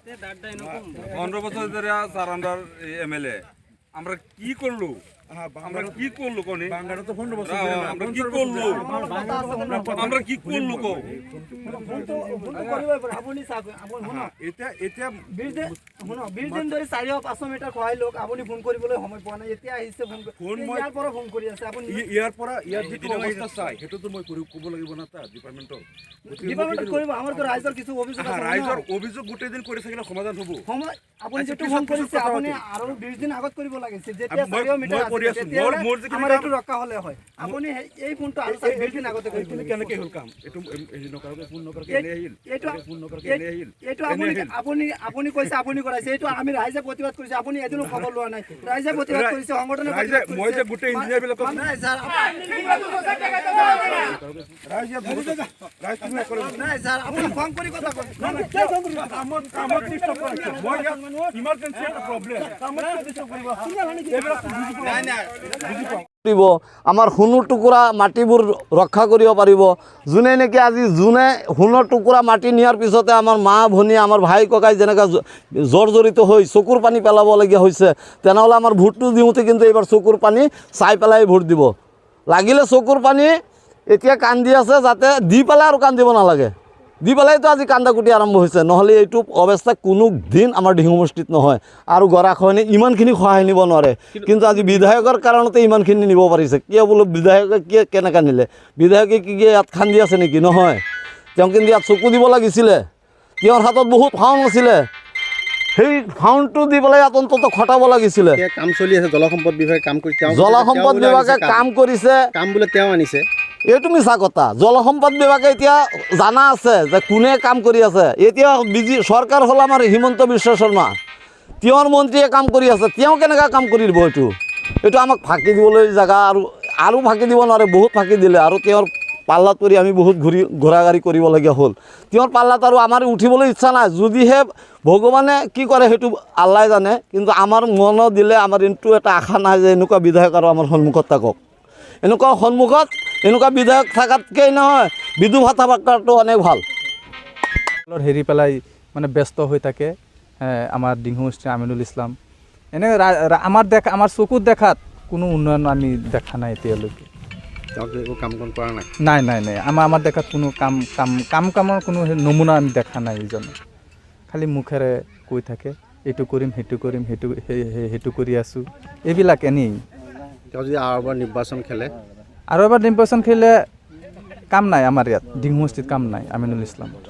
15 বছর ধরে sir under MLA আমরা কি করলো আমরা কি করলো কোনি বাংলাটা তো 15 বছর ধরে আমরা কি করলো আমরা কি করলো কো আপনি এটা এটা 20 দিন ধরে 4-500 মিটার কয় লোক আপনি ফোন কৰিবলৈ সময় পোৱা নাই এতিয়া আহিছে ফোন ইয়াৰ পৰা ফোন কৰি আছে আপুনি ইয়াৰ যেটো অৱস্থা চাই হেতু তো মই ক'ব লাগিব না তা ডিপাৰ্টমেন্টৰ কৰিব আমাৰ তো ৰাইজৰ কিছু অভিযোগ আছে ৰাইজৰ অভিযোগ গোটেই দিন কৰি থাকিলে সমাধান হ'ব আপুনি যেটো ফোন কৰিছে আপুনি আৰু 20 দিন আগত কৰিব লাগিছিল যেতিয়া 4 মিটাৰ আমাৰ এটো ৰক্ষা হলে হয় আপুনি এই ফোনটো আৰু 20 দিন আগতে কৰিছিল কেনেকৈ হ'ল কাম এটো নকৰাকৈ ফোন নকৰাকৈ এনে আহিল ফোন নকৰাকৈ এনে আহিল এটো আপুনি কৈছে আপুনি কৰাইছে এটো আমি ৰাইজে প্ৰতিবাদ কৰিছে আপুনি এদিনো খবৰ লোৱা নাই ৰাইজে প্ৰতিবাদ কৰিছে সংগঠনে ৰাইজে মই যে গোটেই ইঞ্জিনিয়াৰ বিলাক নাই স্যাৰ নাই স্যাৰ আপুনি ফোন কৰি কথা কয় কামত ডিস্টাৰ্ব কৰিছে মই ইমাৰ্জেন্সি এটা প্ৰবলেম কামত ডিস্টাৰ্ব কৰিব নাই নাই আমাৰ সোণৰ টুকুৰা মাটিবোৰ ৰক্ষা কৰিব পাৰিব যোনে নেকি আজি যোনে সোণৰ টুকুৰা মাটি নিয়াৰ পিছতে আমাৰ মা ভনী আমাৰ ভাই ককাই যেনেকৈ জৰ্জৰিত হৈ চকুৰ পানী পেলাবলগীয়া হৈছে তেনেহ'লে আমাৰ ভোটটো দিওঁতে কিন্তু এইবাৰ চকুৰ পানী চাই পেলাই ভোট দিব লাগিলে চকুৰ পানী এতিয়া কান্দি আছে যাতে দি পেলাই আৰু কান্দিব নালাগে দি পেলাইতো আজি কান্দাকুটি আৰম্ভ হৈছে নহ'লে এইটো অৱস্থা কোনো দিন আমাৰ ডিঙু সমষ্টিত নহয় আৰু গৰাখহনীয়ে ইমানখিনি সহায় নিব নোৱাৰে কিন্তু আজি বিধায়কৰ কাৰণতে ইমানখিনি নিব পাৰিছে কিয় বোলো বিধায়কে কেনেকৈ নিলে বিধায়কে কি ইয়াত খান্দি আছে নেকি নহয় তেওঁ কিন্তু ইয়াত চকু দিব লাগিছিলে তেওঁৰ হাতত বহুত ফাউণ্ড আছিলে সেই ফাউণ্ডটো দি পেলাই ইয়াত অন্তত খটাব লাগিছিলে কাম চলি আছে জলসম্পদ বিভাগে কাম কৰি জলসম্পদ বিভাগে কাম কৰিছে কাম বোলে তেওঁ আনিছে এইটো মিছা কথা জলসম্পদ বিভাগে এতিয়া জানা আছে যে কোনে কাম কৰি আছে এতিয়া চৰকাৰ হ'ল আমাৰ হিমন্ত বিশ্ব শৰ্মা তেওঁৰ মন্ত্ৰীয়ে কাম কৰি আছে তেওঁ কেনেকৈ কাম কৰিব এইটো আমাক ফাঁকি দিবলৈ জেগা আৰু ফাঁকি দিব নোৱাৰে বহুত ফাঁকি দিলে আৰু তেওঁৰ পাল্লাত পৰি আমি বহুত ঘূৰা গাড়ী কৰিবলগীয়া হ'ল তেওঁৰ পাল্লাত আৰু আমাৰ উঠিবলৈ ইচ্ছা নাই যদিহে ভগৱানে কি কৰে সেইটো আল্লাই জানে কিন্তু আমাৰ মনত দিলে আমাৰ কিন্তু এটা আশা নাই যে এনেকুৱা বিধায়ক আৰু আমাৰ সন্মুখত থাকক এনেকুৱা সন্মুখত এনেকুৱা বিধায়ক থকাতকৈ নহয় বিধু ভাতা বাক্যাটো অনেক ভাল হেৰি পেলাই মানে ব্যস্ত হৈ থাকে আমাৰ ডিঙু সমষ্টি আমিনুল ইছলাম এনে আমাৰ চকুত দেখাত কোনো উন্নয়ন আমি দেখা নাই এতিয়ালৈকে নাই নাই নাই আমাৰ দেখাত কোনো কামৰ কোনো নমুনা আমি দেখা নাই ইজনে খালি মুখেৰে কৈ থাকে এইটো কৰিম সেইটো কৰি আছোঁ এইবিলাক এনেই যদি আৰু এবাৰ নিৰ্বাচন খেলে কাম নাই আমাৰ ইয়াত ডিঙু সমষ্টিত কাম নাই আমিনুল ইছলামৰ